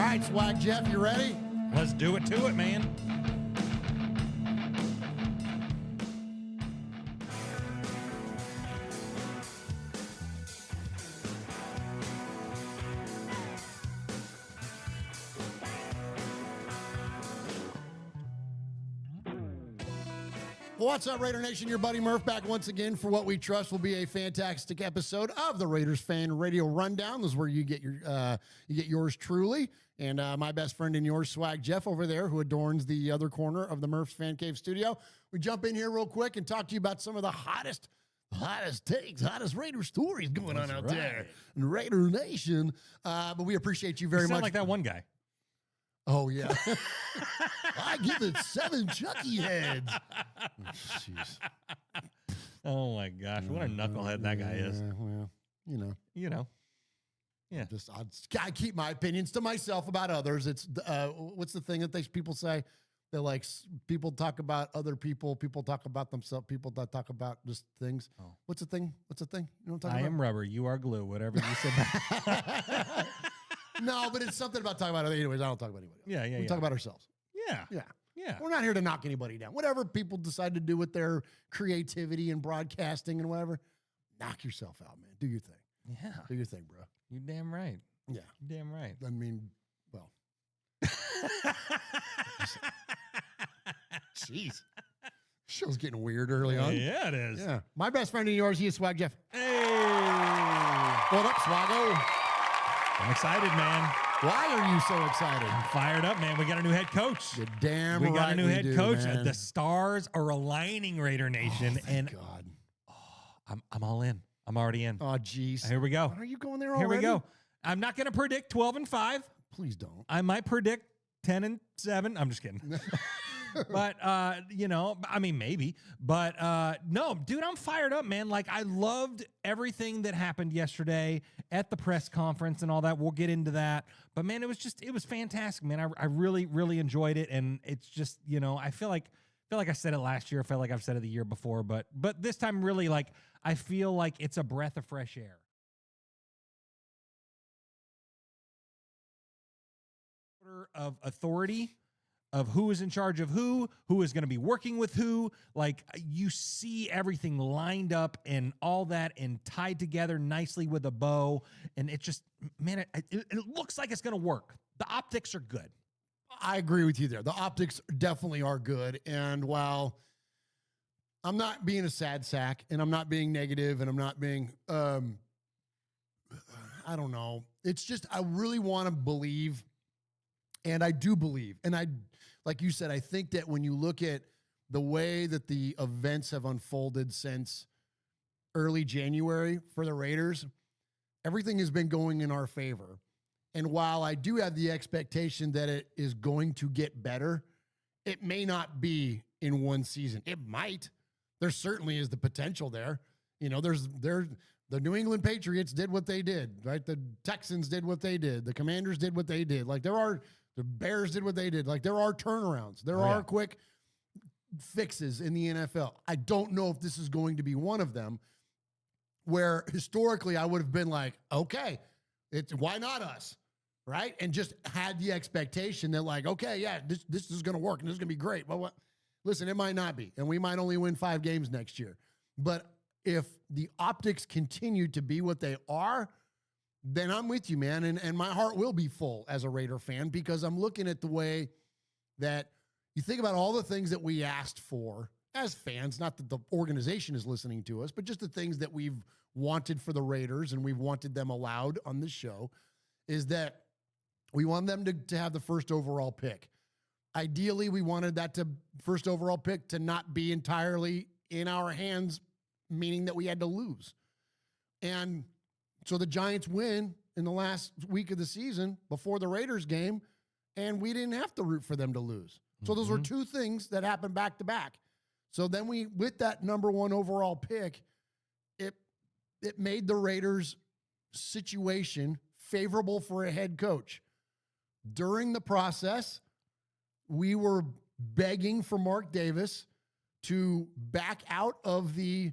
right, Swag Jeff, you ready? Let's do it to it, man. What's up, Raider Nation? Your buddy Murf back once again for what we trust will be a fantastic episode of the Raiders Fan Radio Rundown. This is where you get yours truly, and my best friend and yours, Swag Jeff, over there, who adorns the other corner of the Murf's Fan Cave studio. We jump in here real quick and talk to you about some of the hottest takes, hottest Raider stories going on out there in Raider Nation. But we appreciate you very much. Sound like that one guy. Oh, yeah. I give it 7 Chucky heads. Jeez. Oh, my gosh. What a knucklehead that guy is. Well, you know. Yeah. I keep my opinions to myself about others. It's, what's the thing that people say? They're like, people talk about other people talk about themselves, people that talk about just things. Oh. What's the thing? You know what I'm talking about? I am rubber, you are glue, whatever you said. No, but it's something about talking about other. Anyways, I don't talk about anybody else. We talk about ourselves. Yeah. We're not here to knock anybody down. Whatever people decide to do with their creativity and broadcasting and whatever, knock yourself out, man. Do your thing. Yeah. Do your thing, bro. You damn right. Yeah. You damn right. I mean, well. Jeez. Show's getting weird early on. Yeah, it is. Yeah. My best friend of yours, he is Swag Jeff. Hey. What up, Swaggo? I'm excited, man. Why are you so excited? I'm fired up, man. We got a new head coach. You're damn we right. got a new head coach. Man. The stars are aligning, Raider Nation. Thank God. I'm all in. I'm already in. Oh, geez. Here we go. Are you going there already? Here we go. I'm not going to predict 12-5. Please don't. I might predict 10-7. I'm just kidding. But, I mean, maybe. But, no, dude, I'm fired up, man. Like, I loved everything that happened yesterday at the press conference and all that. We'll get into that. But, man, it was fantastic, man. I really, really enjoyed it. And it's just, I feel like I said it last year. I felt like I've said it the year before. But this time, really, like, I feel like it's a breath of fresh air. Of authority of who is in charge of who is going to be working with who. Like, you see everything lined up and all that and tied together nicely with a bow. And it just, man, it looks like it's going to work. The optics are good. I agree with you there. The optics definitely are good. And while I'm not being a sad sack and I'm not being negative and I'm not being, I don't know. It's just, I really want to believe. And I do believe, and like you said, I think that when you look at the way that the events have unfolded since early January for the Raiders, everything has been going in our favor. And while I do have the expectation that it is going to get better, it may not be in one season. It might. There certainly is the potential there. The New England Patriots did what they did, right? The Texans did what they did. The Commanders did what they did. Like, the Bears did what they did. Like, there are turnarounds. There are quick fixes in the NFL. I don't know if this is going to be one of them, where historically I would have been like, okay, why not us, right? And just had the expectation that, like, okay, yeah, this is going to work and this is going to be great. But listen, it might not be, and we might only win 5 games next year. But if the optics continue to be what they are, then I'm with you, man. And my heart will be full as a Raider fan, because I'm looking at the way that you think about all the things that we asked for as fans, not that the organization is listening to us, but just the things that we've wanted for the Raiders and we've wanted them allowed on this show, is that we want them to have the first overall pick. Ideally, we wanted that first overall pick to not be entirely in our hands, meaning that we had to lose. And so the Giants win in the last week of the season before the Raiders game, and we didn't have to root for them to lose. So those were 2 things that happened back to back. So then with that number 1 overall pick, it made the Raiders' situation favorable for a head coach. During the process, we were begging for Mark Davis to back out of the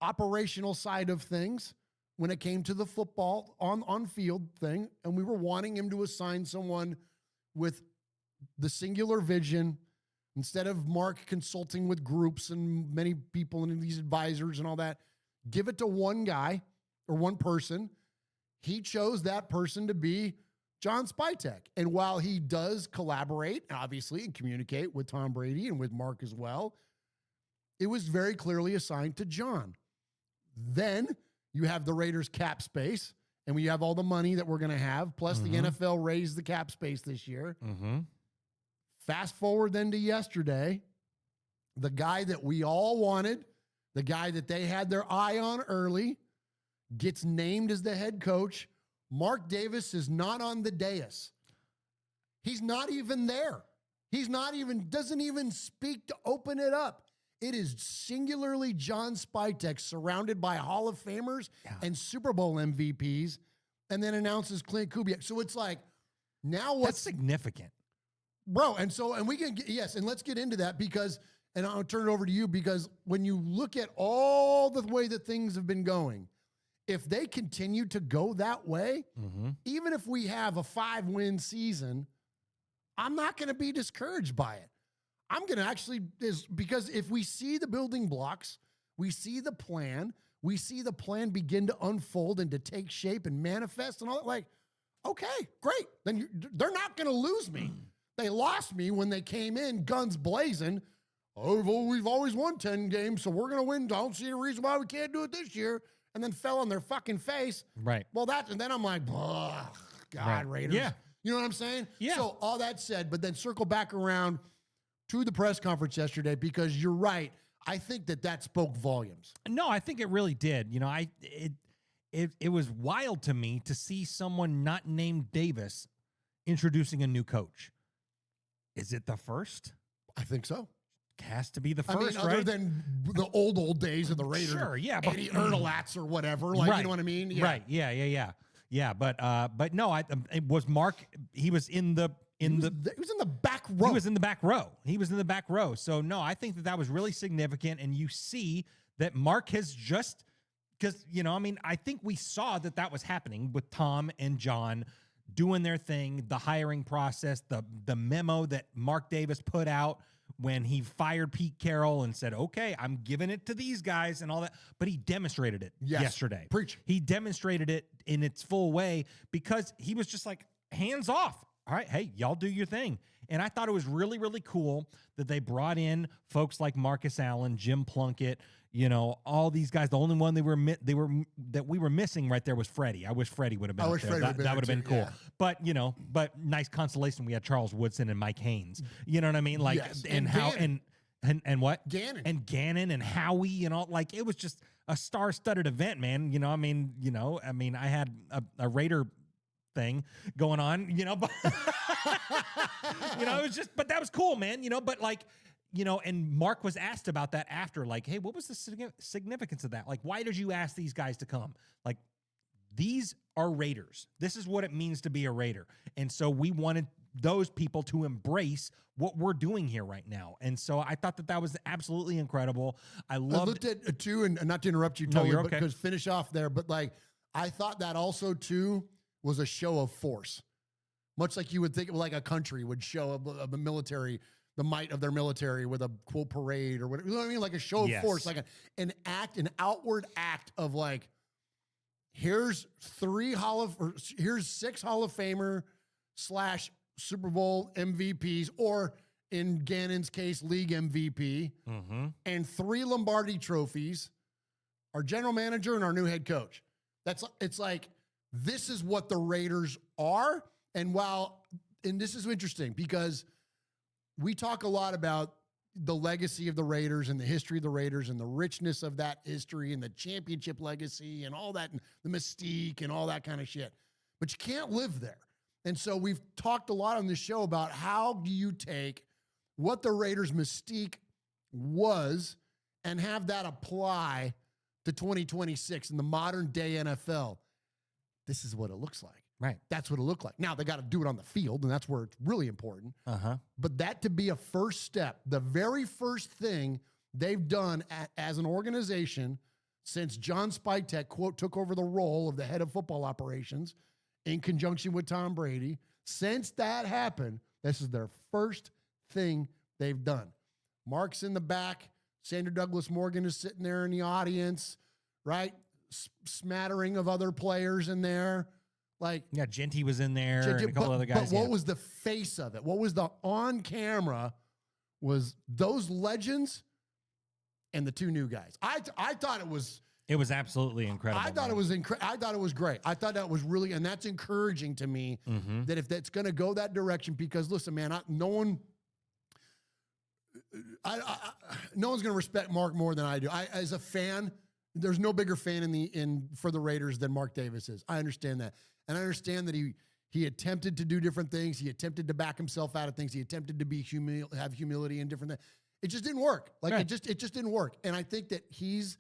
operational side of things when it came to the football on field thing. And we were wanting him to assign someone with the singular vision, instead of Mark consulting with groups and many people and these advisors and all that, give it to one guy or one person. He chose that person to be John Spytek. And while he does collaborate, obviously, and communicate with Tom Brady and with Mark as well, it was very clearly assigned to John. Then you have the Raiders cap space, and we have all the money that we're going to have, plus the NFL raised the cap space this year. Fast forward then to yesterday, the guy that we all wanted, the guy that they had their eye on early, gets named as the head coach. Mark Davis is not on the dais. He's not even there. Doesn't even speak to open it up. It is singularly John Spytek surrounded by Hall of Famers and Super Bowl MVPs, and then announces Clint Kubiak. So it's like, now what's That's significant. Bro, and we can get, yes, and let's get into that because, and I'll turn it over to you, because when you look at all the way that things have been going, if they continue to go that way, even if we have a 5-win season, I'm not going to be discouraged by it. I'm going to actually, because if we see the building blocks, we see the plan begin to unfold and to take shape and manifest and all that, like, okay, great. Then they're not going to lose me. They lost me when they came in guns blazing. Oh, well, we've always won 10 games, so we're going to win. Don't see a reason why we can't do it this year. And then fell on their fucking face. Right. Well, and then I'm like, oh, God, right. Raiders. Yeah. You know what I'm saying? Yeah. So all that said, but then circle back around to the press conference yesterday, because you're right. I think that spoke volumes. No, I think it really did. You know, it was wild to me to see someone not named Davis introducing a new coach. Is it the first? I think so. Has to be the first, other right? than the old days of the Raiders. Sure, yeah. But Eddie Erdelats or whatever. Like, you know what I mean? Yeah. Right, yeah. But no, it was Mark. He was in the He was in the back row. He was in the back row. So no, I think that was really significant. And you see that Mark has just, because, you know, I mean, I think we saw that was happening with Tom and John doing their thing, the hiring process, the memo that Mark Davis put out when he fired Pete Carroll and said, okay, I'm giving it to these guys and all that. But he demonstrated it yesterday. Preach. He demonstrated it in its full way because he was just like, hands off. All right, hey, y'all do your thing. And I thought it was really, really cool that they brought in folks like Marcus Allen, Jim Plunkett, you know, all these guys. The only one that we were missing right there was Freddie. I wish Freddie would have been up there. That would have been cool. Yeah. But, you know, nice consolation we had Charles Woodson and Mike Haynes. You know what I mean? Like, yes. and how Gannon. and what? Gannon. And Gannon and Howie, you know, like it was just a star-studded event, man. You know, I mean, I had a Raider thing going on, you know, but you know, it was just, but that was cool, man, you know, but like, you know, and Mark was asked about that after, like, hey, what was the significance of that? Like, why did you ask these guys to come? Like, these are Raiders. This is what it means to be a Raider. And so we wanted those people to embrace what we're doing here right now. And so I thought that was absolutely incredible. I looked at too, and not to interrupt you totally, but because finish off there, but like, I thought that also too was a show of force, much like you would think of like a country would show a military, the might of their military with a quote parade or whatever. You know what I mean? Like a show of force, like an outward act of like, here's 6 Hall of Famer / Super Bowl MVPs, or in Gannon's case, league MVP, and 3 Lombardi trophies, our general manager and our new head coach. It's like, this is what the Raiders are. And this is interesting because we talk a lot about the legacy of the Raiders and the history of the Raiders and the richness of that history and the championship legacy and all that, and the mystique and all that kind of shit. But you can't live there. And so we've talked a lot on this show about how do you take what the Raiders mystique was and have that apply to 2026 in the modern day NFL. This is what it looks like. Right. That's what it looked like. Now, they got to do it on the field, and that's where it's really important. But that to be a first step, the very first thing they've done as an organization since John Spytek, quote, took over the role of the head of football operations in conjunction with Tom Brady, Since that happened, this is their first thing they've done. Mark's in the back. Sandra Douglas Morgan is sitting there in the audience, right? Smattering of other players in there. Like, yeah, Genty was in there and a couple other guys. But what was the face of it? What was the on camera was those legends and the two new guys. I thought it was absolutely incredible. I thought it was I thought it was great. I thought that was really, and that's encouraging to me that if that's going to go that direction, because listen, man, no one's going to respect Mark more than I do. As a fan, there's no bigger fan for the Raiders than Mark Davis is. I understand that. And I understand that he attempted to do different things. He attempted to back himself out of things. He attempted to be have humility and different things. It just didn't work. Like right. it just didn't work. And I think that he's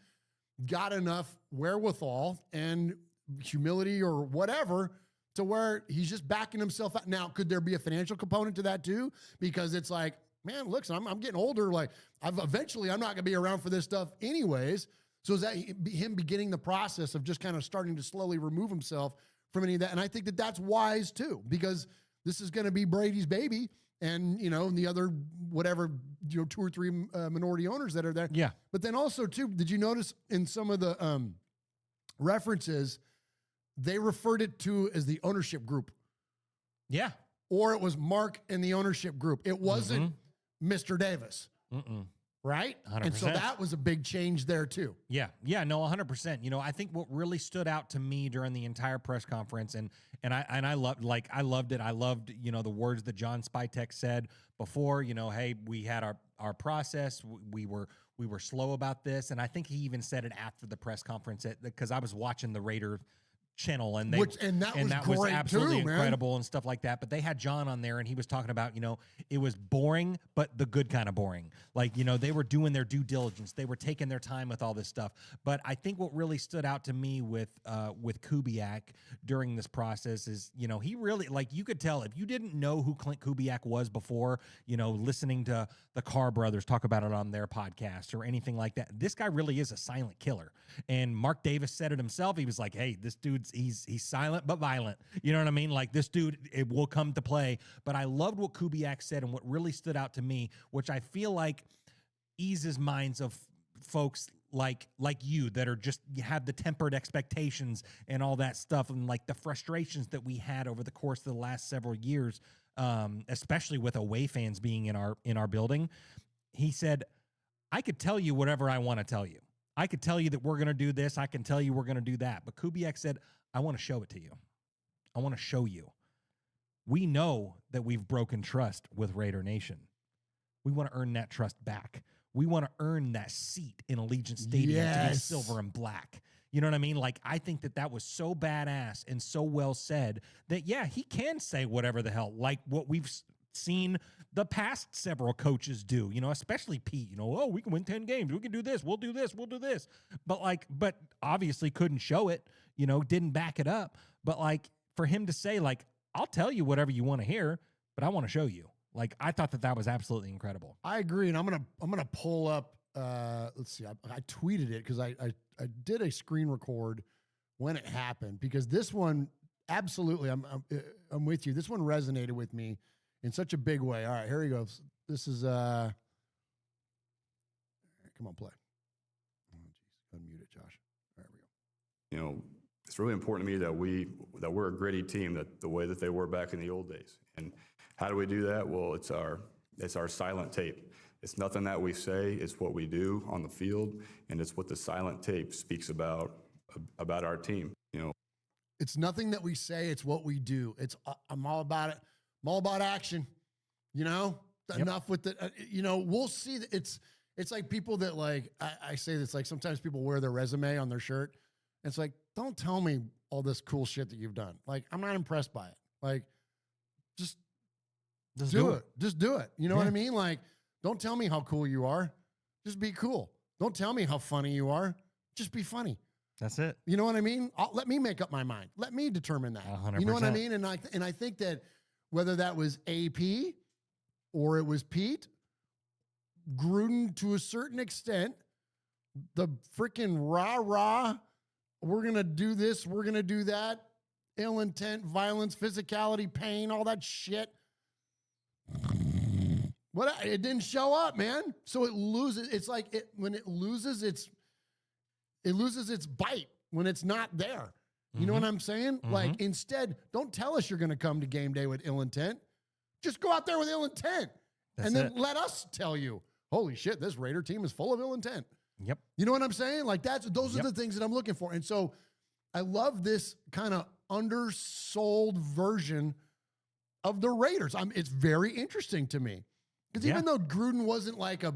got enough wherewithal and humility or whatever to where he's just backing himself out. Now, could there be a financial component to that too? Because it's like, man, look, I'm getting older. Like eventually I'm not going to be around for this stuff anyways. So is that him beginning the process of just kind of starting to slowly remove himself from any of that? And I think that that's wise too, because this is going to be Brady's baby. And, the other, whatever, 2 or 3 minority owners that are there. Yeah. But then also, too, did you notice in some of the references, they referred it to as the ownership group? Yeah. Or it was Mark and the ownership group. It wasn't Mr. Davis. Right? 100%. And so that was a big change there, too. Yeah. Yeah. No, 100%. I think what really stood out to me during the entire press conference, and I loved it. I loved, the words that John Spytek said before, hey, we had our process. We were slow about this. And I think he even said it after the press conference because I was watching the Raider channel and that was absolutely incredible and stuff like that. But they had John on there and he was talking about, it was boring, but the good kind of boring. Like, they were doing their due diligence. They were taking their time with all this stuff. But I think what really stood out to me with Kubiak during this process is, he really, like, you could tell if you didn't know who Clint Kubiak was before, listening to the Carr brothers talk about it on their podcast or anything like that. This guy really is a silent killer. And Mark Davis said it himself. He was like, hey, this dude's he's silent but violent. You know what I mean? Like, this dude, it will come to play. But I loved what Kubiak said, and what really stood out to me, which I feel like eases minds of folks like you that are just, you have the tempered expectations and all that stuff, and like the frustrations that we had over the course of the last several years, especially with away fans being in our building. He said, I could tell you whatever I want to tell you. I could tell you that we're going to do this. I can tell you we're going to do that. But Kubiak said, I want to show it to you. I want to show you. We know that we've broken trust with Raider Nation. We want to earn that trust back. We want to earn that seat in Allegiant Stadium to be silver and black. You know what I mean? Like, I think that was so badass and so well said that, yeah, he can say whatever the hell, like what we've seen the past several coaches do, especially Pete, oh, we can win 10 games. We can do this. We'll do this. We'll do this. But obviously couldn't show it, didn't back it up. But like, for him to say, like, I'll tell you whatever you want to hear, but I want to show you. Like, I thought that was absolutely incredible. I agree. And I'm going to pull up, let's see. I tweeted it because I did a screen record when it happened, because this one, absolutely, I'm with you. This one resonated with me in such a big way. All right, here he goes. This is come on, play. Oh, geez, unmute it, Josh. There we go. It's really important to me that we're a gritty team, that the way that they were back in the old days. And how do we do that? Well, it's our silent tape. It's nothing that we say, it's what we do on the field, and it's what the silent tape speaks about our team. It's nothing that we say, it's what we do. I'm all about it. I'm all about action, enough with the, we'll see that it's like people that, like, I say this, like, sometimes people wear their resume on their shirt. And it's like, don't tell me all this cool shit that you've done. Like, I'm not impressed by it. Like, just do it. Just do it. You know what I mean? Like, don't tell me how cool you are. Just be cool. Don't tell me how funny you are. Just be funny. That's it. You know what I mean? Let me make up my mind. Let me determine that. 100%. You know what I mean? And I think that whether that was AP or it was Pete, Gruden to a certain extent, the freaking rah-rah, we're going to do this, we're going to do that, ill intent, violence, physicality, pain, all that shit. What? It didn't show up, man. So it loses. It's like when it loses its bite when it's not there. You know what I'm saying? Like, instead, don't tell us you're going to come to game day with ill intent. Just go out there with ill intent. And then let us tell you, holy shit, this Raider team is full of ill intent. Yep. You know what I'm saying? Like, those are the things that I'm looking for. And so I love this kind of undersold version of the Raiders. It's very interesting to me. Because even though Gruden wasn't like a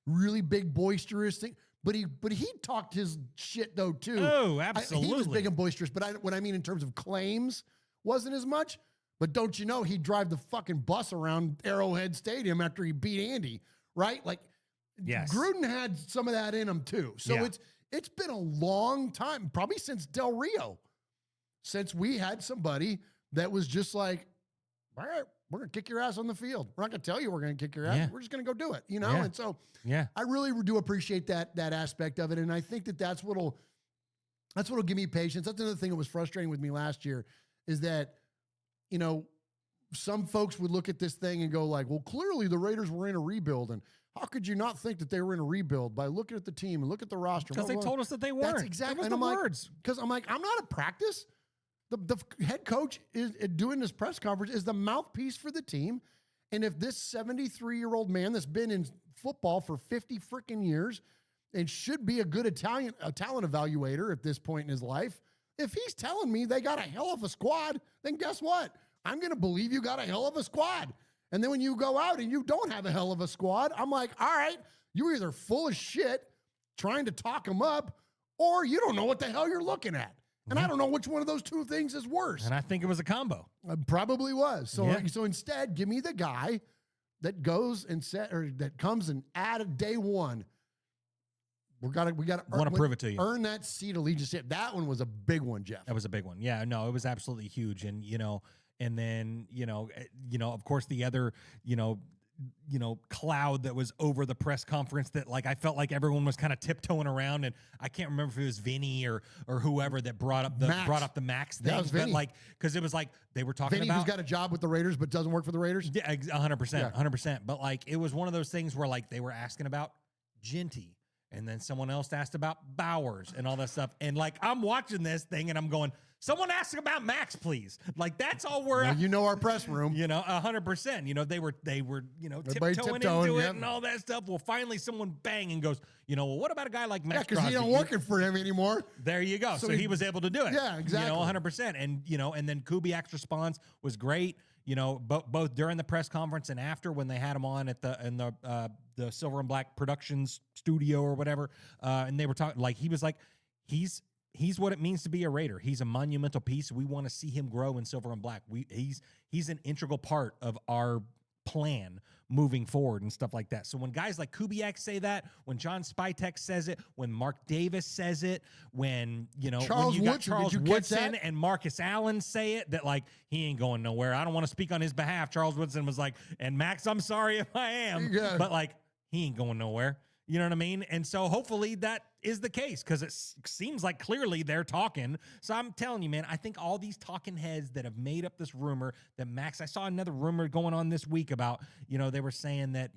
really big boisterous thing, but he talked his shit though too. Oh, absolutely. He was big and boisterous, but what I mean in terms of claims wasn't as much. But don't you know he'd drive the fucking bus around Arrowhead Stadium after he beat Andy, right? Like, yes. Gruden had some of that in him too. So it's been a long time, probably since Del Rio, since we had somebody that was just like, all right, we're going to kick your ass on the field. We're not going to tell you we're going to kick your ass. We're just going to go do it, you know? And so I really do appreciate that aspect of it. And I think that's what'll give me patience. That's another thing that was frustrating with me last year is that, you know, some folks would look at this thing and go like, well, clearly the Raiders were in a rebuild. And how could you not think that they were in a rebuild by looking at the team and look at the roster? Because they told us that they weren't. That's exactly. And I'm words. Because I'm like, I'm not at practice. The head coach is doing this press conference is the mouthpiece for the team. And if this 73-year-old man that's been in football for 50 freaking years and should be a good talent evaluator at this point in his life, if he's telling me they got a hell of a squad, then guess what? I'm going to believe you got a hell of a squad. And then when you go out and you don't have a hell of a squad, I'm like, all right, you're either full of shit trying to talk them up or you don't know what the hell you're looking at. And I don't know which one of those two things is worse. And I think it was a combo. Probably was. So instead, give me the guy that goes and that comes and add a day one. We got to want to prove it to you. Earn that seat allegiance. That one was a big one, Jeff. That was a big one. Yeah, no, it was absolutely huge. And and then of course the other cloud that was over the press conference that like I felt like everyone was kind of tiptoeing around, and I can't remember if it was Vinny or whoever that brought up the Max thing. That was Vinny. But like, because it was like they were talking Vinny, about who's got a job with the Raiders but doesn't work for the Raiders. Yeah, 100%. But like it was one of those things where like they were asking about Ginty. And then someone else asked about Bowers and all that stuff. And like, I'm watching this thing and I'm going, someone ask about Max, please. Like, that's all we're at. You know, our press room, 100%, they were, tiptoeing into it and all that stuff. Well, finally someone bang and goes, well, what about a guy like Max? Yeah, because he don't working for him anymore. There you go. So he was able to do it. Yeah, exactly. 100%. And then Kubiak's response was great. Both during the press conference and after when they had him on at the Silver and Black Productions studio or whatever, and they were talking like he was like he's what it means to be a Raider. He's a monumental piece. We want to see him grow in Silver and Black. He's an integral part of our plan moving forward and stuff like that. So when guys like Kubiak say that, when John Spytek says it, when Mark Davis says it, when Charles Woodson and Marcus Allen say it, that like he ain't going nowhere. I don't want to speak on his behalf. Charles Woodson was like, and Max, I'm sorry if I am, but like he ain't going nowhere. You know what I mean? And so hopefully that is the case because it seems like clearly they're talking. So I'm telling you, man, I think all these talking heads that have made up this rumor that Max, I saw another rumor going on this week about, they were saying that,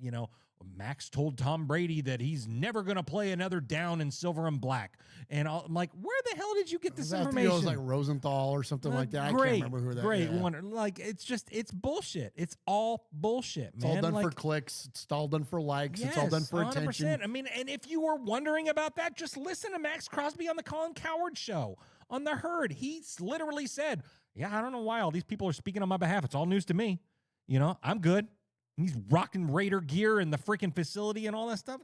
Max told Tom Brady that he's never going to play another down in Silver and Black. And I'm like, where the hell did you get this information? It was like Rosenthal or something like that. I can't remember who that was. Wonder. Like, it's bullshit. It's all bullshit, man. It's all done for clicks. It's all done for likes. Yes, it's all done for 100%. Attention. I mean, and if you were wondering about that, just listen to Max Crosby on the Colin Cowherd show on The Herd. He literally said, yeah, I don't know why all these people are speaking on my behalf. It's all news to me. I'm good. He's rocking Raider gear in the freaking facility and all that stuff.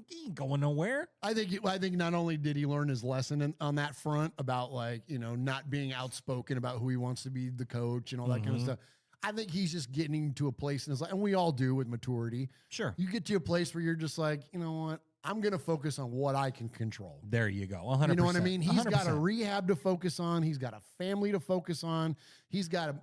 He ain't going nowhere. I think not only did he learn his lesson on that front about like, not being outspoken about who he wants to be the coach and all that kind of stuff. I think he's just getting to a place in his life, and we all do with maturity. Sure. You get to a place where you're just like, you know what? I'm going to focus on what I can control. There you go. 100%. You know what I mean? He's 100%. got a rehab to focus on. He's got a family to focus on.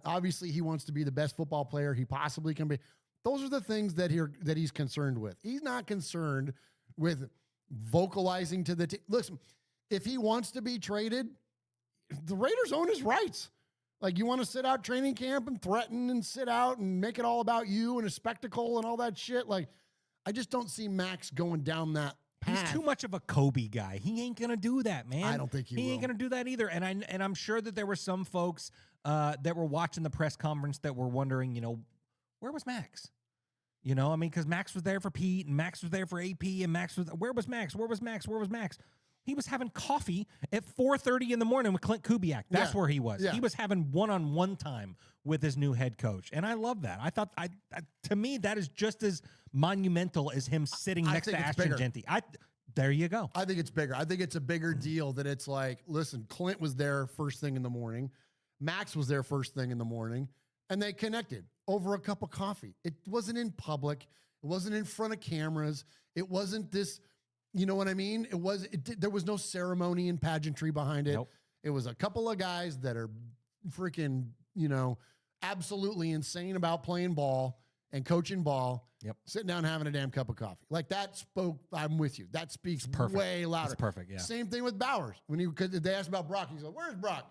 Obviously he wants to be the best football player he possibly can be. Those are the things that he's concerned with. He's not concerned with vocalizing to the team. Listen, if he wants to be traded, the Raiders own his rights. Like, you want to sit out training camp and threaten and sit out and make it all about you and a spectacle and all that shit? Like, I just don't see Max going down that path. He's too much of a Kobe guy. He ain't gonna do that, man. I don't think he will. ain't gonna do that either. And I'm sure that there were some folks that were watching the press conference that were wondering, where was Max? I mean, because Max was there for Pete and Max was there for AP and where was Max? Where was Max? Where was Max? He was having coffee at 4:30 in the morning with Clint Kubiak. That's where he was. Yeah. He was having one-on-one time with his new head coach, and I love that. I thought, to me, that is just as monumental as him sitting next to Ashton Genty. There you go. I think it's bigger. I think it's a bigger deal that it's like, listen, Clint was there first thing in the morning. Max was there first thing in the morning, and they connected over a cup of coffee. It wasn't in public. It wasn't in front of cameras. It wasn't this, you know what I mean? There was no ceremony and pageantry behind it. Nope. It was a couple of guys that are freaking, absolutely insane about playing ball and coaching ball. Yep. Sitting down having a damn cup of coffee. Like, that spoke, I'm with you. That speaks way louder. That's perfect, yeah. Same thing with Bowers. Because they asked about Brock, he's like, where's Brock?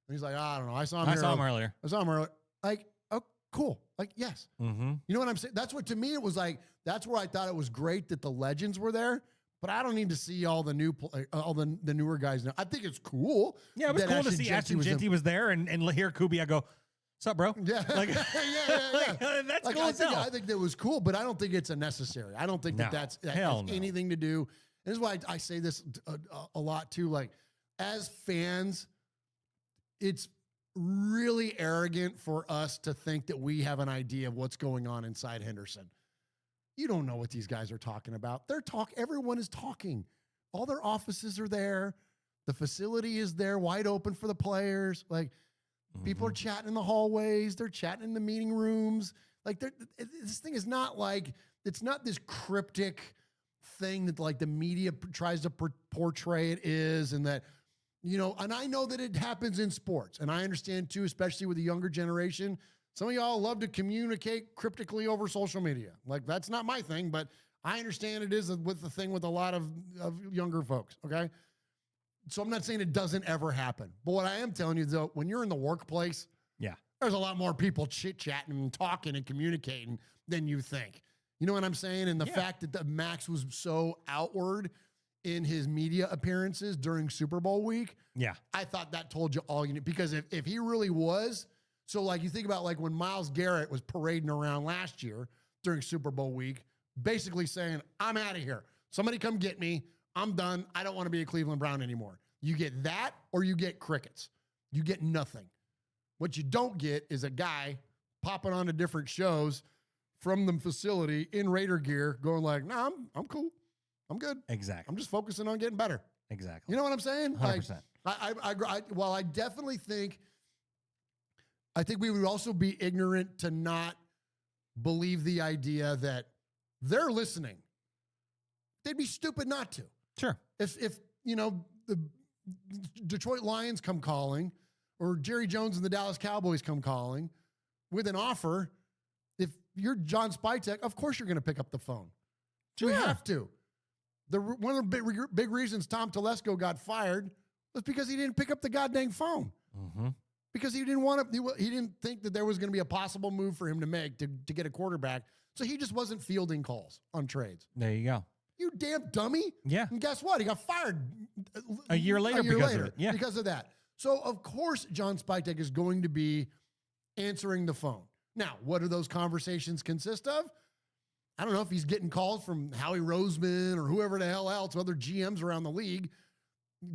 And he's like, I don't know. I saw him earlier. I saw him earlier. Like, oh, cool. Like, yes. Mm-hmm. You know what I'm saying? That's what, to me, it was like, that's where I thought it was great that the legends were there. But I don't need to see all the new, all the newer guys now. I think it's cool. Yeah, it was cool to see Ashton Genty was there and hear Kubiak go, "What's up, bro?" Yeah, like, yeah. That's like, cool as hell. I think that was cool, but I don't think it's a necessary. I don't think that has anything to do. This is why I say this a lot too. Like, as fans, it's really arrogant for us to think that we have an idea of what's going on inside Henderson. You don't know what these guys are talking about. Everyone is talking. All their offices are there. The facility is there, wide open for the players. Like, people are chatting in the hallways. They're chatting in the meeting rooms. Like, this thing is not like, it's not this cryptic thing that like the media tries to portray it is. And that, and I know that it happens in sports. And I understand too, especially with the younger generation, some of y'all love to communicate cryptically over social media. Like, that's not my thing, but I understand it is with the thing with a lot of younger folks, okay? So I'm not saying it doesn't ever happen. But what I am telling you, though, when you're in the workplace, there's a lot more people chit-chatting and talking and communicating than you think. You know what I'm saying? And the fact that Max was so outward in his media appearances during Super Bowl week, I thought that told you all you need. Because if he really was... So, like, you think about, like, when Myles Garrett was parading around last year during Super Bowl week, basically saying, I'm out of here. Somebody come get me. I'm done. I don't want to be a Cleveland Brown anymore. You get that or you get crickets. You get nothing. What you don't get is a guy popping onto different shows from the facility in Raider gear going like, nah, I'm cool. I'm good. Exactly. I'm just focusing on getting better. Exactly. You know what I'm saying? 100%. While I definitely think... I think we would also be ignorant to not believe the idea that they're listening. They'd be stupid not to. Sure. If the Detroit Lions come calling or Jerry Jones and the Dallas Cowboys come calling with an offer, if you're John Spytek, of course you're going to pick up the phone. Sure. You have to. One of the big reasons Tom Telesco got fired was because he didn't pick up the goddamn phone. Mm-hmm. Because he didn't think that there was going to be a possible move for him to make to get a quarterback. So he just wasn't fielding calls on trades. There you go. You damn dummy. Yeah. And guess what? He got fired a year later because of it. Yeah. Because of that. So, of course, John Spytek is going to be answering the phone. Now, what do those conversations consist of? I don't know if he's getting calls from Howie Roseman or whoever the hell else, other GMs around the league,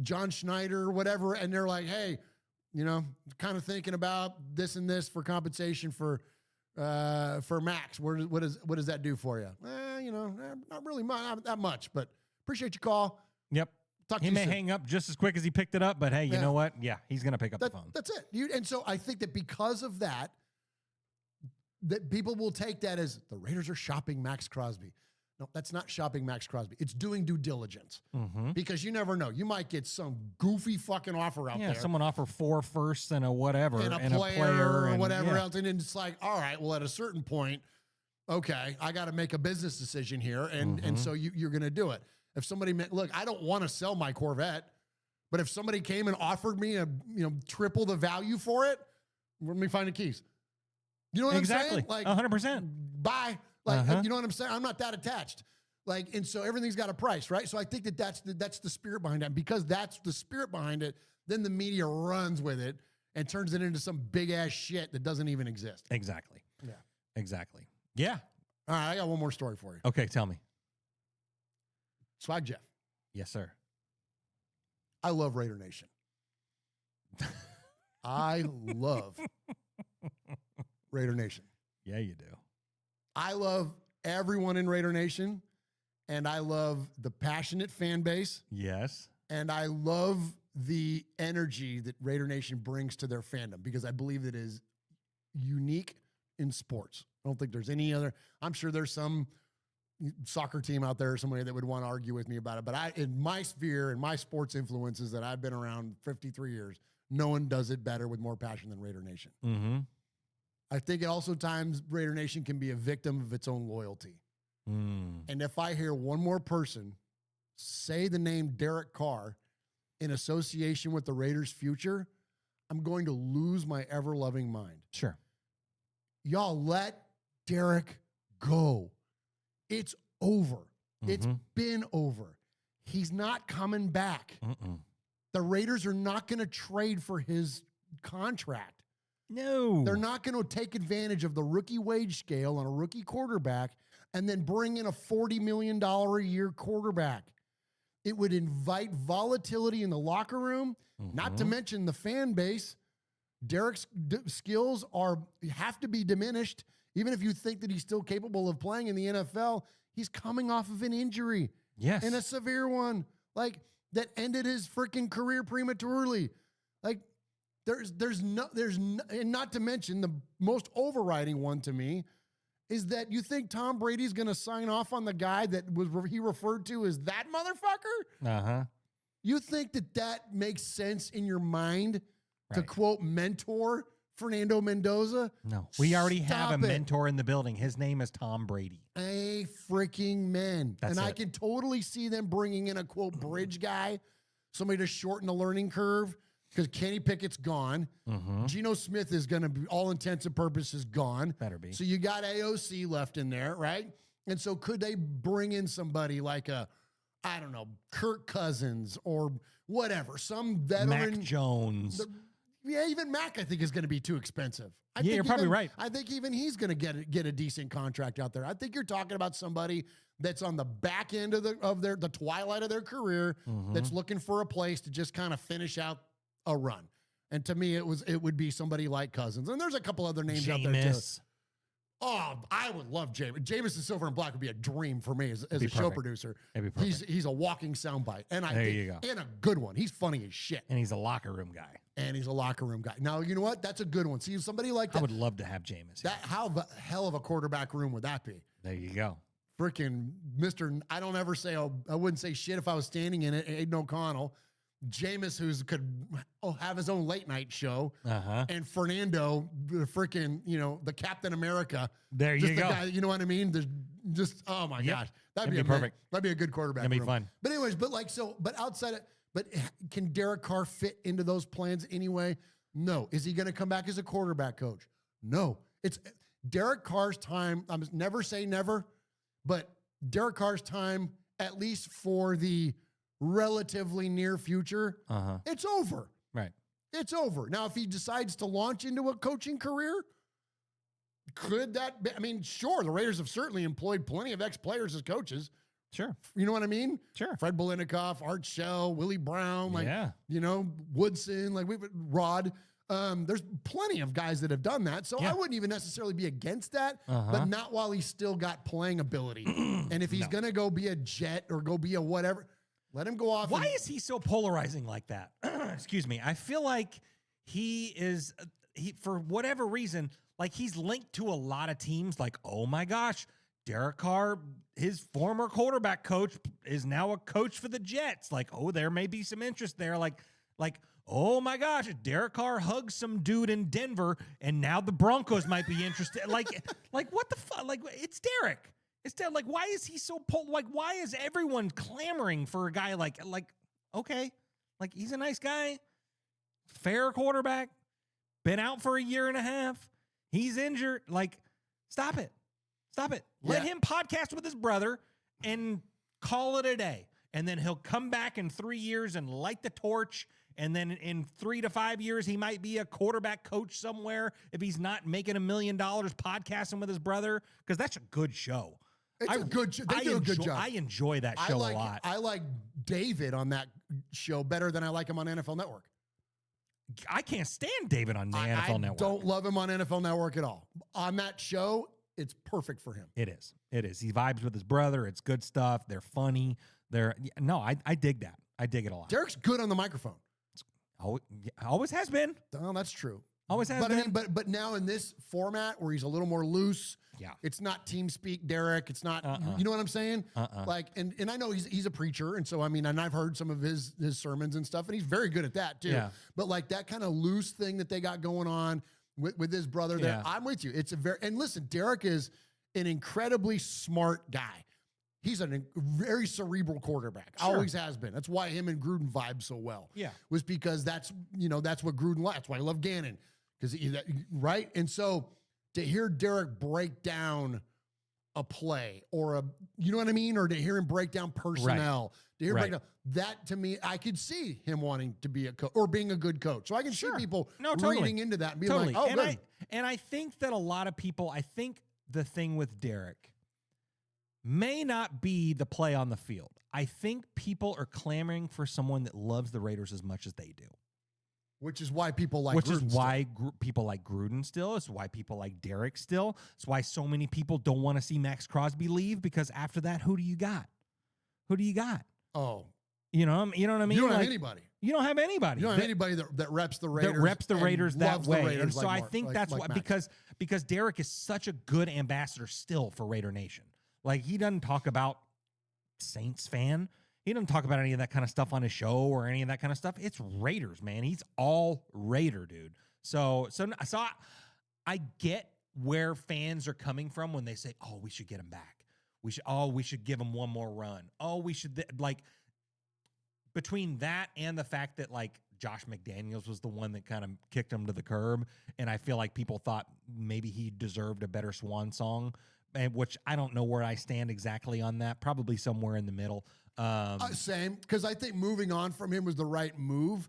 John Schneider, whatever, and they're like, hey, kind of thinking about this and this for compensation for Max. What does that do for you? Not really that much, but appreciate your call. Yep. He may hang up just as quick as he picked it up, but hey, you know what? Yeah, he's going to pick up the phone. That's it. And so I think that because of that people will take that as the Raiders are shopping Max Crosby. No, that's not shopping Max Crosby. It's doing due diligence because you never know. You might get some goofy fucking offer out there. Yeah, someone offer 4 firsts and a whatever and a player or whatever else. And it's like, all right, well, at a certain point, okay, I got to make a business decision here. And so you're going to do it. If somebody look, I don't want to sell my Corvette, but if somebody came and offered me triple the value for it, Let me find the keys. You know what I'm saying? Like 100%. Bye. Like, you know what I'm saying? I'm not that attached. Like, and so everything's got a price, right? So I think that's the spirit behind it. And because that's the spirit behind it, then the media runs with it and turns it into some big ass shit that doesn't even exist. Exactly. Yeah. Exactly. Yeah. All right, I got one more story for you. Okay, tell me. Swag Jeff. Yes, sir. I love Raider Nation. I love Raider Nation. Yeah, you do. I love everyone in Raider Nation, and I love the passionate fan base, Yes. and I love the energy that Raider Nation brings to their fandom because I believe it is unique in sports. I don't think there's any other. I'm sure there's some soccer team out there or somebody that would want to argue with me about it, but in my sphere and my sports influences that I've been around 53 years, no one does it better with more passion than Raider Nation. Mm-hmm. I think at also times Raider Nation can be a victim of its own loyalty. And if I hear one more person say the name Derek Carr in association with the Raiders' future, I'm going to lose my ever-loving mind. Sure. Y'all let Derek go. It's over. It's been over. He's not coming back. The Raiders are not going to trade for his contract. No. They're not going to take advantage of the rookie wage scale on a rookie quarterback and then bring in a $40 million a year quarterback. It would invite volatility in the locker room, not to mention the fan base. Derek's skills have to be diminished. Even if you think that he's still capable of playing in the NFL, he's coming off of an injury. Yes. And a severe one. Like, that ended his freaking career prematurely. Like, there's no, and not to mention the most overriding one to me is that you think Tom Brady's going to sign off on the guy that he referred to as that motherfucker? Uh-huh. You think that makes sense in your mind to quote mentor Fernando Mendoza? No. We already have a Stop it. mentor in the building. His name is Tom Brady. A freaking man. That's I it. can totally see them bringing in a quote bridge guy, somebody to shorten the learning curve because Kenny Pickett's gone. Geno Smith is going to be, all intents and purposes, gone. Better be. So you got AOC left in there, right? And so could they bring in somebody like I don't know, Kirk Cousins or whatever, some veteran. Mac Jones. Yeah, even Mac, I think, is going to be too expensive. You're probably right. I think even he's going to get a decent contract out there. I think you're talking about somebody that's on the back end of the twilight of their career, that's looking for a place to just kind of finish out a run. And to me, it would be somebody like Cousins. And there's a couple other names out there too. Oh, I would love Jameis. Jameis in Silver and Black would be a dream for me as a show producer. He's a walking soundbite. And and a good one. He's funny as shit. And he's a locker room guy. Now, you know what? That's a good one. See, somebody like that. I would love to have Jameis. How the hell of a quarterback room would that be? There you go. Freaking Mr. I don't ever say, I wouldn't say shit if I was standing in it. Aiden O'Connell. Jameis, could have his own late night show, and Fernando, the freaking, the Captain America. There you go. Guy, you know what I mean? There's just, oh my gosh, that'd be perfect. That'd be a good quarterback. That'd be fun. But anyways, but outside it, but can Derek Carr fit into those plans anyway? No. Is he going to come back as a quarterback coach? No. It's Derek Carr's time. I'm never say never, but Derek Carr's time, at least for the relatively near future, it's over. Right. It's over. Now, if he decides to launch into a coaching career, could that be? I mean, sure, the Raiders have certainly employed plenty of ex-players as coaches. Sure. You know what I mean? Sure. Fred Bilenikoff, Art Shell, Willie Brown, Woodson, Rod. There's plenty of guys that have done that. So I wouldn't even necessarily be against that, but not while he's still got playing ability. And if he's going to go be a Jet or go be a whatever, let him go off. Why is he so polarizing like that? Excuse me. I feel like he is, for whatever reason, like he's linked to a lot of teams. Like, oh my gosh, Derek Carr, his former quarterback coach, is now a coach for the Jets. Like, oh, there may be some interest there. Like, oh my gosh, Derek Carr hugs some dude in Denver, and now the Broncos might be interested. like what the fuck? Like, it's Derek. Like, why is he so why is everyone clamoring for a guy like, okay, like he's a nice guy, fair quarterback, Been out for a year and a half. He's injured. Like, stop it. Stop it. Let him podcast with his brother and call it a day. And then he'll come back in 3 years and light the torch. And then in 3 to 5 years, he might be a quarterback coach somewhere if he's not making $1 million podcasting with his brother, because that's a good show. It's a good show. They do a good job. I enjoy that show a lot. I like David on that show better than I like him on NFL Network. I can't stand David on the NFL Network. I don't love him on NFL Network at all. On that show, it's perfect for him. It is. It is. He vibes with his brother. It's good stuff. They're funny. I dig that. I dig it a lot. Derek's good on the microphone. Always has been. Oh, that's true. Always has been. I mean, but now in this format where he's a little more loose, it's not team speak, Derek. It's not, you know what I'm saying? Like, and I know he's a preacher, and so I mean, and I've heard some of his sermons and stuff, and he's very good at that too. Yeah. But like that kind of loose thing that they got going on with his brother there, I'm with you. It's and listen, Derek is an incredibly smart guy. He's a very cerebral quarterback. Sure. Always has been. That's why him and Gruden vibe so well. Yeah. Was because that's what Gruden likes. That's why I love Gannon. Right? And so to hear Derek break down a play or you know what I mean? Or to hear him break down personnel. Right. To hear break down, that to me, I could see him wanting to be a coach or being a good coach. So I can see people reading into that and being like, oh, good. And I think that a lot of people, the thing with Derek may not be the play on the field. I think people are clamoring for someone that loves the Raiders as much as they do. Which is why people like Which Gruden is why people like Gruden still. It's why people like Derek still. It's why so many people don't want to see Max Crosby leave, because after that, who do you got? Who do you got? Oh. You know what I mean? You don't have anybody. You don't have anybody. You don't have anybody that reps the Raiders. That reps the Raiders that way. And so like I think that's why, because Derek is such a good ambassador still for Raider Nation. Like, he doesn't talk about Saints fan. He doesn't talk about any of that kind of stuff on his show or any of that kind of stuff. It's Raiders, man. He's all Raider, dude. So I get where fans are coming from when they say, "Oh, we should get him back. We should give him one more run. Oh, we should between that and the fact that like Josh McDaniels was the one that kind of kicked him to the curb, and I feel like people thought maybe he deserved a better swan song." Which I don't know where I stand exactly on that. Probably somewhere in the middle. Same, because I think moving on from him was the right move.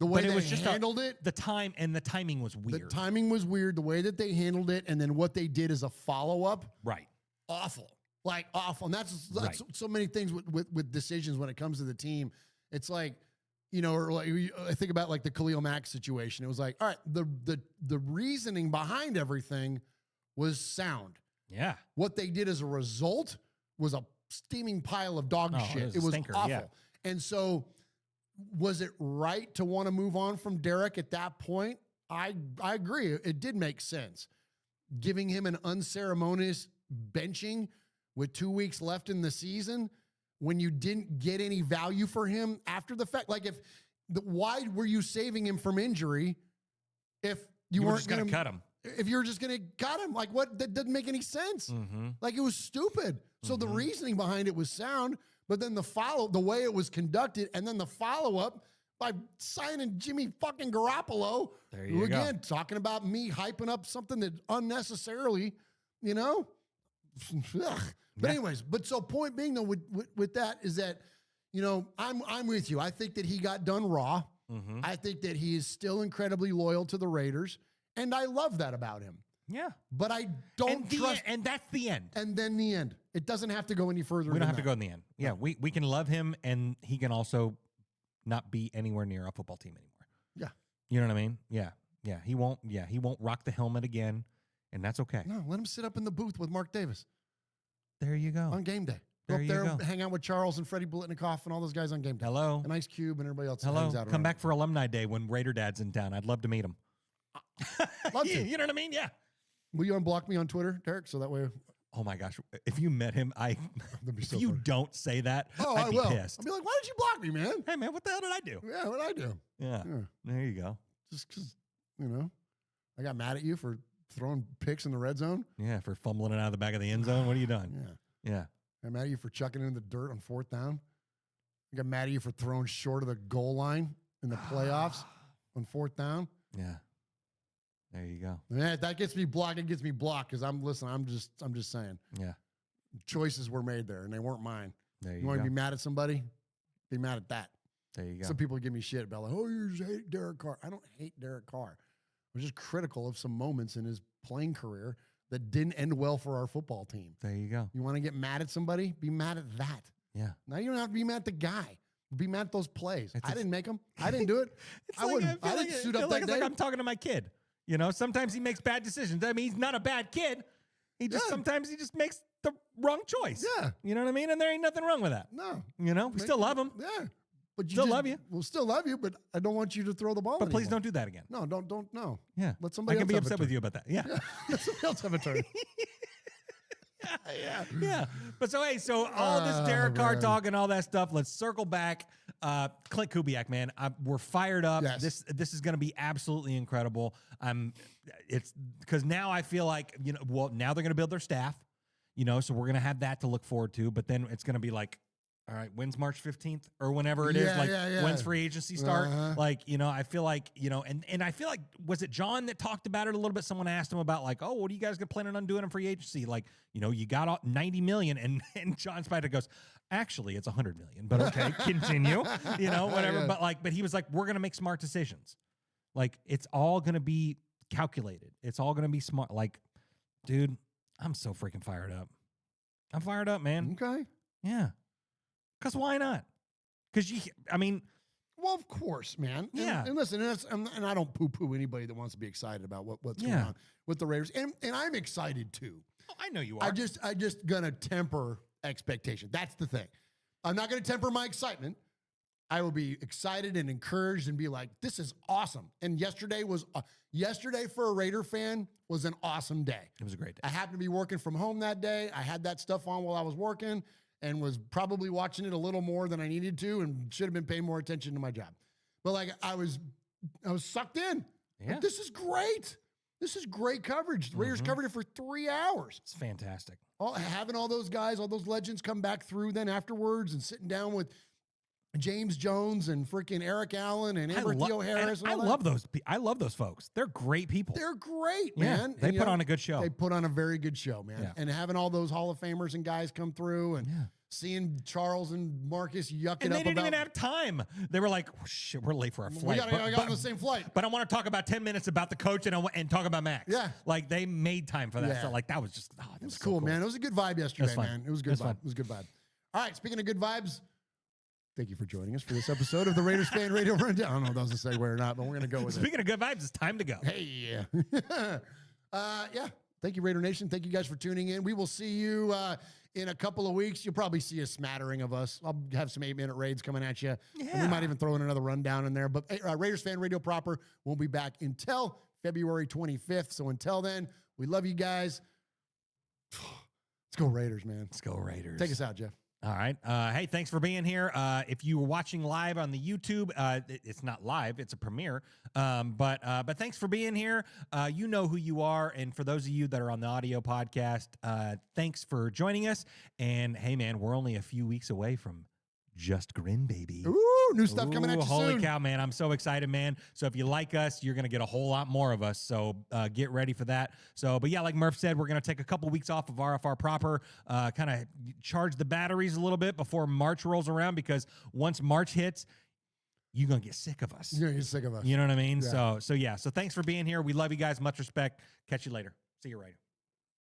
The way they handled it. The timing was weird. The timing was weird. The way that they handled it, and then what they did as a follow-up. Right. Awful. Like, awful. And that's so many things with decisions when it comes to the team. It's like, or like, I think about like the Khalil Mack situation. It was like, all right, the reasoning behind everything was sound. Yeah. What they did as a result was a steaming pile of dog shit. It was stinker, awful. Yeah. And so was it right to want to move on from Derek at that point? I agree. It did make sense. Giving him an unceremonious benching with 2 weeks left in the season when you didn't get any value for him after the fact. Like, why were you saving him from injury if you weren't going to cut him? If you're just going to cut him, like, what? That doesn't make any sense. Mm-hmm. Like, it was stupid. So the reasoning behind it was sound, but then the way it was conducted, and then the follow-up by signing Jimmy fucking Garoppolo. There you go. Talking about me hyping up something that unnecessarily, Ugh. But anyways, so point being, though, with that is that, I'm with you. I think that he got done raw. Mm-hmm. I think that he is still incredibly loyal to the Raiders. And I love that about him. Yeah. But I don't trust. And that's the end. And then the end. It doesn't have to go any further. We don't have to go in the end. Yeah. No. We can love him, and he can also not be anywhere near a football team anymore. Yeah. You know what I mean? Yeah. Yeah. He won't rock the helmet again, and that's okay. No, let him sit up in the booth with Mark Davis. There you go. On game day. Go up there, hang out with Charles and Freddie Blitnikoff and all those guys on game day. Hello. And Ice Cube and everybody else. Hello. Come back for Alumni Day when Raider Dad's in town. I'd love to meet him. Love to. You know what I mean? Yeah. Will you unblock me on Twitter, Derek? So that way. Oh my gosh! If you met him, That'd be so funny. Don't say that, I'd be pissed. I'll be like, "Why did you block me, man?" Hey, man, what the hell did I do? Yeah, what did I do? Yeah. There you go. Just because I got mad at you for throwing picks in the red zone. Yeah, for fumbling it out of the back of the end zone. What are you doing? Yeah. I got mad at you for chucking it in the dirt on 4th down. I got mad at you for throwing short of the goal line in the playoffs on 4th down. Yeah. There you go. Yeah, that gets me blocked. It gets me blocked because I'm just saying. Yeah. Choices were made there, and they weren't mine. There You want to be mad at somebody? Be mad at that. There you go. Some people give me shit about like, oh, you just hate Derek Carr. I don't hate Derek Carr. I'm just critical of some moments in his playing career that didn't end well for our football team. There you go. You want to get mad at somebody? Be mad at that. Yeah. Now you don't have to be mad at the guy. Be mad at those plays. It's I didn't make them. I didn't do it. I didn't suit up that it's day. like I'm talking to my kid. You know, sometimes he makes bad decisions. I mean, he's not a bad kid. Sometimes he just makes the wrong choice. Yeah. You know what I mean? And there ain't nothing wrong with that. No. You know, we still love him. Yeah. But Still love you. We'll still love you, but I don't want you to throw the ball. But please anymore. don't do that again. No, don't. No. Yeah. Let somebody I can else be have a upset turn. with you about that. Yeah. Let somebody else have a turn. Yeah. But so, hey, so all this Derek Carr man. talk and all that stuff, let's circle back. Clint Kubiak, man, we're fired up. Yes. This is going to be absolutely incredible. It's because now I feel like, you know, well, now they're going to build their staff, you know, so we're going to have that to look forward to. But then it's going to be like, all right, when's March 15th or whenever it is? Like, when's free agency start? Like, you know, I feel like, you know, and I feel like, was it John that talked about it a little bit? Someone asked him about like, oh, what are you guys planning on doing in free agency? Like, you know, you got 90 million and John Spider goes, actually, it's 100 million, but okay, continue, you know, whatever. Yeah. But he was like, we're going to make smart decisions. Like, it's all going to be calculated. It's all going to be smart. Like, dude, I'm so freaking fired up. I'm fired up, man. Okay. Yeah. Because why not? Because Well, of course, man. Yeah. And listen, and I don't poo-poo anybody that wants to be excited about what's going on with the Raiders. And I'm excited too. oh, I know you are. I just gonna temper expectation. That's the thing. I'm not gonna temper my excitement. I will be excited and encouraged and be like, this is awesome. And yesterday for a Raider fan was an awesome day. It was a great day. I happened to be working from home that day. I had that stuff on while I was working and was probably watching it a little more than I needed to and should have been paying more attention to my job. But like I was sucked in. Yeah. Like, this is great. This is great coverage. The Raiders covered it for 3 hours. It's fantastic. Having all those guys, all those legends come back through then afterwards and sitting down with James Jones and freaking Eric Allen and Amber Theo Harris. I love those. I love those folks. They're great people. They're great, Yeah, man. they And, put on a good show. They put on a very good show, man. Yeah. And having all those Hall of Famers and guys come through and seeing Charles and Marcus yuck it And up they didn't about. even have time. They were like, oh, shit, we're late for our flight. I got on the same flight. But I want to talk about 10 minutes about the coach and talk about Max. Yeah. Like, they made time for that. Yeah. So, like, that was just, that It was so cool, man. It was a good vibe yesterday, fun. man. It was a good It was vibe. fun. It was a good vibe. All right, speaking of good vibes, thank you for joining us for this episode of the Raiders Fan Radio Rundown. I don't know if that was a segue or not, but we're going to go with it. Speaking of good vibes, it's time to go. Hey, yeah. Thank you, Raider Nation. Thank you guys for tuning in. We will see you in a couple of weeks. You'll probably see a smattering of us. I'll have some 8-minute raids coming at you. And we Yeah. might even throw in another rundown in there. But Raiders Fan Radio proper won't be back until February 25th. So until then, we love you guys. Let's go Raiders, man. Let's go Raiders. Take us out, Jeff. All right. Hey, thanks for being here. If you were watching live on the YouTube, it's not live; it's a premiere. But thanks for being here. You know who you are, and for those of you that are on the audio podcast, thanks for joining us. And hey, man, we're only a few weeks away from Just Grin, baby. Ooh, new stuff coming at you Holy soon. cow, man. I'm so excited, man. So if you like us, you're going to get a whole lot more of us. So get ready for that. So, but yeah, like Murph said, we're going to take a couple weeks off of RFR proper, kind of charge the batteries a little bit before March rolls around, because once March hits, you're going to get sick of us. You're going to get sick of us. You know what I mean? Yeah. So thanks for being here. We love you guys. Much respect. Catch you later. See you later.